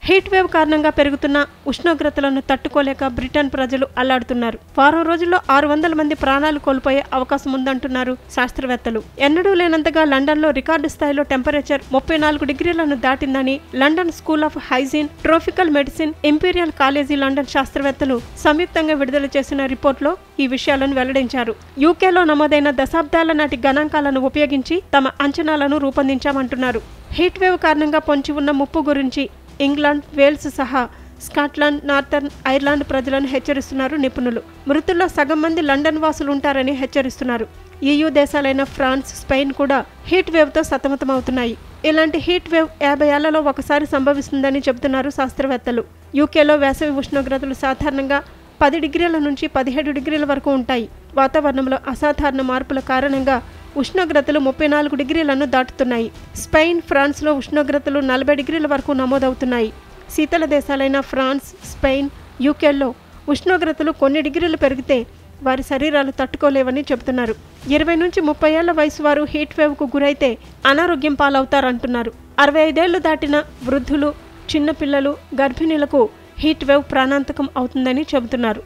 Heat wave కారణంగా పెరుగుతున్న ఉష్ణోగ్రతలను తట్టుకోలేక బ్రిటన్ ప్రజలు అల్లాడుతున్నారు. వారం రోజుల్లో 600 మంది ప్రాణాలు కోల్పోయే అవకాశం ఉందంటున్నారు శాస్త్రవేత్తలు. ఎన్నడూ లేనంతగా లండన్లో రికార్డు స్థాయిలో టెంపరేచర్ 34 డిగ్రీలను దాటిందని London school of hygiene, tropical medicine, imperial college London శాస్త్రవేత్తలు సంయుక్తంగా విడుదల చేసిన రిపోర్ట్లో ఈ విషయాలను వెల్లడించారు. యూకేలో నమోదైన దశాబ్దాల నాటి గణాంకాలను ఉపయోగించి తమ అంచనాలను రూపొందించామంటున్నారు. హీట్ వేవ్ కారణంగా పొంచి ఉన్న ముప్పు గురించి ఇంగ్లాండ్, వేల్స్ సహా స్కాట్లాండ్, నార్థర్న్ ఐర్లాండ్ ప్రజలను హెచ్చరిస్తున్నారు నిపుణులు. మృతుల్లో సగం మంది లండన్ వాసులు ఉంటారని హెచ్చరిస్తున్నారు. EU దేశాలైన ఫ్రాన్స్, స్పెయిన్ కూడా హీట్ వేవ్తో సతమతమవుతున్నాయి. ఇలాంటి హీట్ వేవ్ 50 ఏళ్లలో ఒకసారి సంభవిస్తుందని చెబుతున్నారు శాస్త్రవేత్తలు. యూకేలో వేసవి ఉష్ణోగ్రతలు సాధారణంగా 10 డిగ్రీల నుంచి 17 డిగ్రీల వరకు ఉంటాయి. వాతావరణంలో అసాధారణ మార్పుల కారణంగా ఉష్ణోగ్రతలు 34 డిగ్రీలను దాటుతున్నాయి. స్పెయిన్, ఫ్రాన్స్లో ఉష్ణోగ్రతలు 40 డిగ్రీల వరకు నమోదవుతున్నాయి. శీతల దేశాలైన ఫ్రాన్స్, స్పెయిన్, యూకేల్లో ఉష్ణోగ్రతలు కొన్ని డిగ్రీలు పెరిగితే వారి శరీరాలు తట్టుకోలేవని చెబుతున్నారు. 20 నుంచి 30 ఏళ్ల వయసు వారు హీట్ వేవ్కు గురైతే అనారోగ్యం పాలవుతారంటున్నారు. 65 ఏళ్లు దాటిన వృద్ధులు, చిన్నపిల్లలు, గర్భిణీలకు హీట్ వేవ్ ప్రాణాంతకం అవుతుందని చెబుతున్నారు.